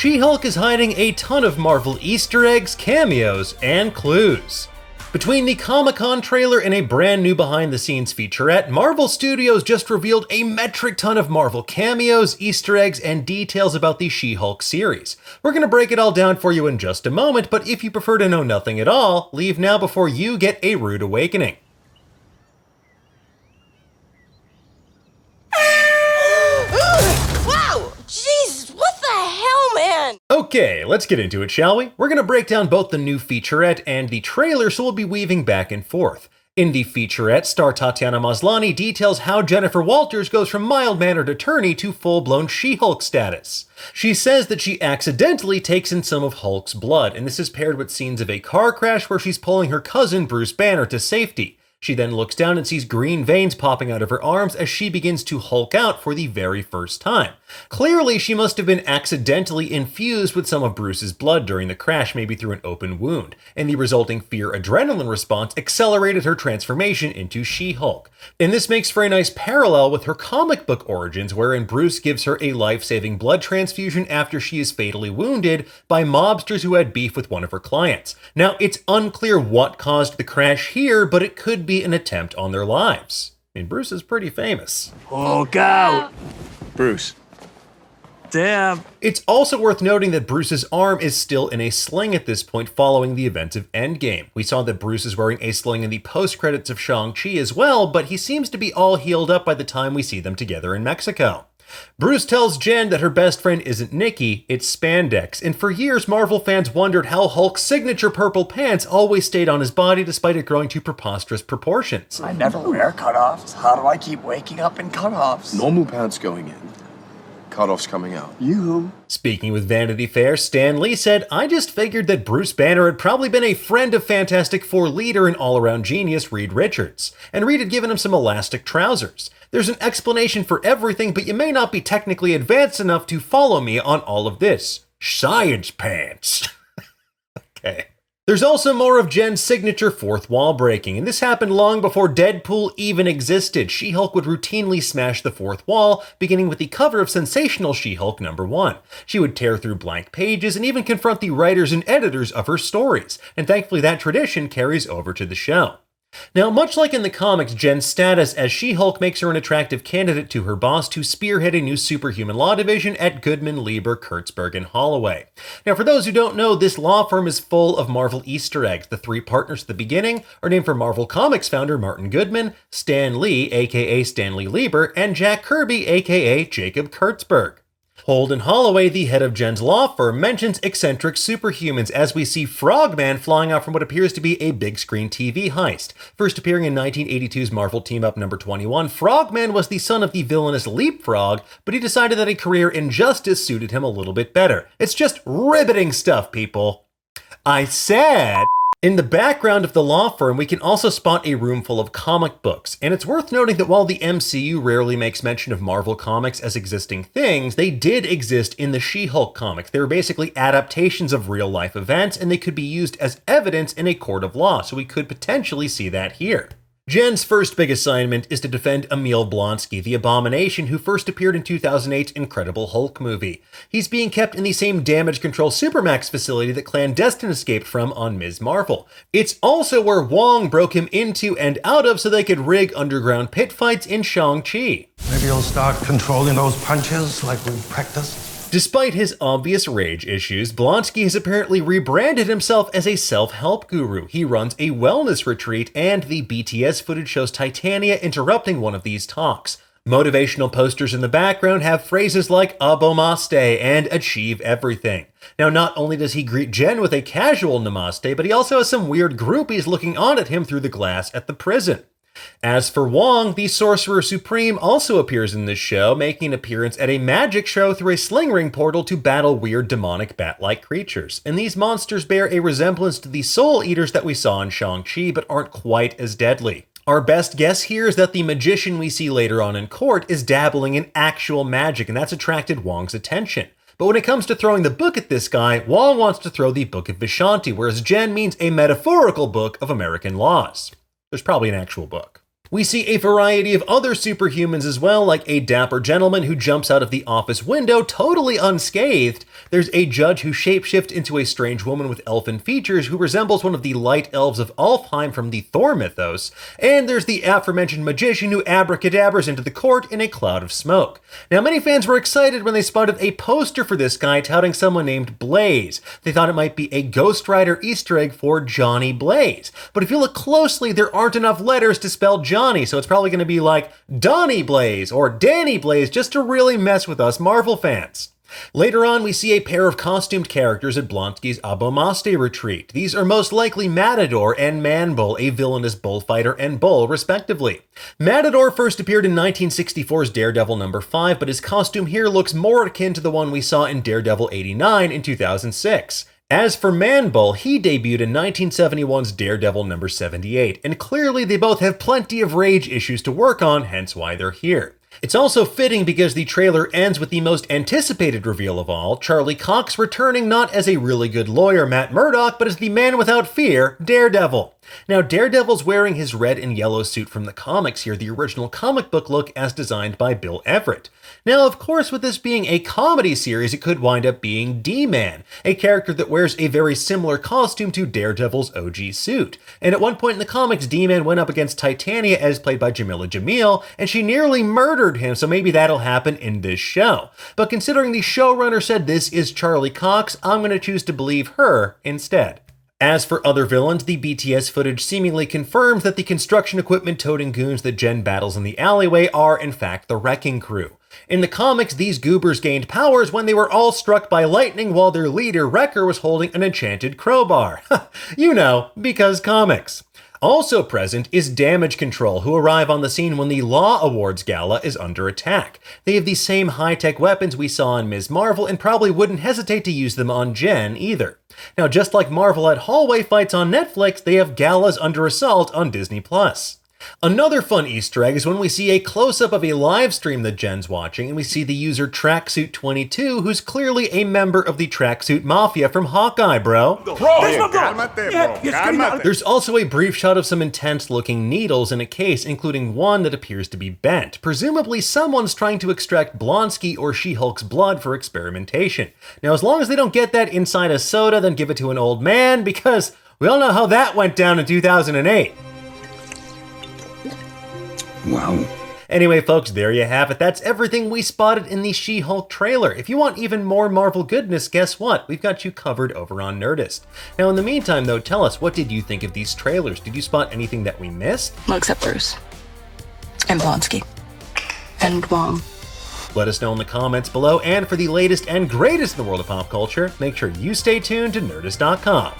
She-Hulk is hiding a ton of Marvel Easter eggs, cameos, and clues. Between the Comic-Con trailer and a brand new behind-the-scenes featurette, Marvel Studios just revealed a metric ton of Marvel cameos, Easter eggs, and details about the She-Hulk series. We're gonna break it all down for you in just a moment, but if you prefer to know nothing at all, leave now before you get a rude awakening. Wow! Jesus, what the hell, man? Okay, let's get into it, shall we? We're gonna break down both the new featurette and the trailer, so we'll be weaving back and forth. In the featurette, star Tatiana Maslany details how Jennifer Walters goes from mild-mannered attorney to full-blown She-Hulk status. She says that she accidentally takes in some of Hulk's blood, and this is paired with scenes of a car crash where she's pulling her cousin Bruce Banner to safety. She then looks down and sees green veins popping out of her arms as she begins to Hulk out for the very first time. Clearly, she must have been accidentally infused with some of Bruce's blood during the crash, maybe through an open wound, and the resulting fear adrenaline response accelerated her transformation into She-Hulk. And this makes for a nice parallel with her comic book origins, wherein Bruce gives her a life-saving blood transfusion after she is fatally wounded by mobsters who had beef with one of her clients. Now, it's unclear what caused the crash here, but it could be an attempt on their lives. I mean, Bruce is pretty famous. Hulk out! Bruce. Damn. It's also worth noting that Bruce's arm is still in a sling at this point following the events of Endgame. We saw that Bruce is wearing a sling in the post-credits of Shang-Chi as well, but he seems to be all healed up by the time we see them together in Mexico. Bruce tells Jen that her best friend isn't Nikki, it's spandex, and for years Marvel fans wondered how Hulk's signature purple pants always stayed on his body despite it growing to preposterous proportions. I never wear cutoffs. How do I keep waking up in cutoffs? Normal pants going in, cutoffs coming out. Speaking with Vanity Fair, Stan Lee said, "I just figured that Bruce Banner had probably been a friend of Fantastic Four leader and all-around genius Reed Richards, and Reed had given him some elastic trousers. There's an explanation for everything, but you may not be technically advanced enough to follow me on all of this. Science pants." Okay. There's also more of Jen's signature fourth wall breaking, and this happened long before Deadpool even existed. She-Hulk would routinely smash the fourth wall, beginning with the cover of Sensational She-Hulk #1. She would tear through blank pages and even confront the writers and editors of her stories, and thankfully that tradition carries over to the show. Now, much like in the comics, Jen's status as She-Hulk makes her an attractive candidate to her boss to spearhead a new superhuman law division at Goodman, Lieber, Kurtzberg, and Holloway. Now, for those who don't know, this law firm is full of Marvel Easter eggs. The three partners at the beginning are named for Marvel Comics founder Martin Goodman, Stan Lee, aka Stanley Lieber, and Jack Kirby, aka Jacob Kurtzberg. Holden Holloway, the head of Jen's law firm, mentions eccentric superhumans as we see Frogman flying out from what appears to be a big screen TV heist. First appearing in 1982's Marvel Team-Up #21, Frogman was the son of the villainous Leapfrog, but he decided that a career in justice suited him a little bit better. It's just riveting stuff, people. I said... In the background of the law firm, we can also spot a room full of comic books, and it's worth noting that while the MCU rarely makes mention of Marvel comics as existing things, they did exist in the She-Hulk comics. They were basically adaptations of real-life events, and they could be used as evidence in a court of law, so we could potentially see that here. Jen's first big assignment is to defend Emil Blonsky, the Abomination who first appeared in 2008's Incredible Hulk movie. He's being kept in the same damage control Supermax facility that Clandestine escaped from on Ms. Marvel. It's also where Wong broke him into and out of so they could rig underground pit fights in Shang-Chi. Maybe you'll start controlling those punches like we practiced? Despite his obvious rage issues, Blonsky has apparently rebranded himself as a self-help guru. He runs a wellness retreat, and the BTS footage shows Titania interrupting one of these talks. Motivational posters in the background have phrases like Abomaste and Achieve Everything. Now, not only does he greet Jen with a casual namaste, but he also has some weird groupies looking on at him through the glass at the prison. As for Wong, the Sorcerer Supreme also appears in this show, making an appearance at a magic show through a sling ring portal to battle weird demonic bat-like creatures. And these monsters bear a resemblance to the Soul Eaters that we saw in Shang-Chi, but aren't quite as deadly. Our best guess here is that the magician we see later on in court is dabbling in actual magic, and that's attracted Wong's attention. But when it comes to throwing the book at this guy, Wong wants to throw the Book of Vishanti, whereas Jen means a metaphorical book of American laws. There's probably an actual book. We see a variety of other superhumans as well, like a dapper gentleman who jumps out of the office window totally unscathed. There's a judge who shapeshifts into a strange woman with elfin features who resembles one of the light elves of Alfheim from the Thor mythos. And there's the aforementioned magician who abracadabras into the court in a cloud of smoke. Now, many fans were excited when they spotted a poster for this guy touting someone named Blaze. They thought it might be a Ghost Rider Easter egg for Johnny Blaze. But if you look closely, there aren't enough letters to spell Johnny, so it's probably going to be like Donnie Blaze or Danny Blaze just to really mess with us Marvel fans. Later on, we see a pair of costumed characters at Blonsky's Abomaste retreat. These are most likely Matador and Manbull, a villainous bullfighter and bull, respectively. Matador first appeared in 1964's Daredevil number 5, but his costume here looks more akin to the one we saw in Daredevil 89 in 2006. As for Manbull, he debuted in 1971's Daredevil number 78, and clearly they both have plenty of rage issues to work on, hence why they're here. It's also fitting because the trailer ends with the most anticipated reveal of all, Charlie Cox returning not as a really good lawyer, Matt Murdock, but as the man without fear, Daredevil. Now, Daredevil's wearing his red and yellow suit from the comics here, the original comic book look as designed by Bill Everett. Now, of course, with this being a comedy series, it could wind up being D-Man, a character that wears a very similar costume to Daredevil's OG suit. And at one point in the comics, D-Man went up against Titania, as played by Jamila Jamil, and she nearly murdered him, so maybe that'll happen in this show. But considering the showrunner said this is Charlie Cox, I'm going to choose to believe her instead. As for other villains, the BTS footage seemingly confirms that the construction equipment toting goons that Jen battles in the alleyway are in fact the Wrecking Crew. In the comics, these goobers gained powers when they were all struck by lightning while their leader, Wrecker, was holding an enchanted crowbar. You know, because comics. Also present is Damage Control, who arrive on the scene when the Law Awards Gala is under attack. They have the same high-tech weapons we saw in Ms. Marvel and probably wouldn't hesitate to use them on Jen either. Now, just like Marvel at Hallway Fights on Netflix, they have galas under assault on Disney+. Another fun Easter egg is when we see a close-up of a live stream that Jen's watching, and we see the user Tracksuit22, who's clearly a member of the Tracksuit Mafia from Hawkeye, bro. There's also a brief shot of some intense-looking needles in a case, including one that appears to be bent. Presumably, someone's trying to extract Blonsky or She-Hulk's blood for experimentation. Now, as long as they don't get that inside a soda, then give it to an old man, because we all know how that went down in 2008. Wow. Anyway, folks, there you have it. That's everything we spotted in the She-Hulk trailer. If you want even more Marvel goodness, guess what? We've got you covered over on Nerdist. Now, in the meantime, though, tell us, what did you think of these trailers? Did you spot anything that we missed? Well, except Bruce. And Blonsky. And Wong. Let us know in the comments below, and for the latest and greatest in the world of pop culture, make sure you stay tuned to Nerdist.com.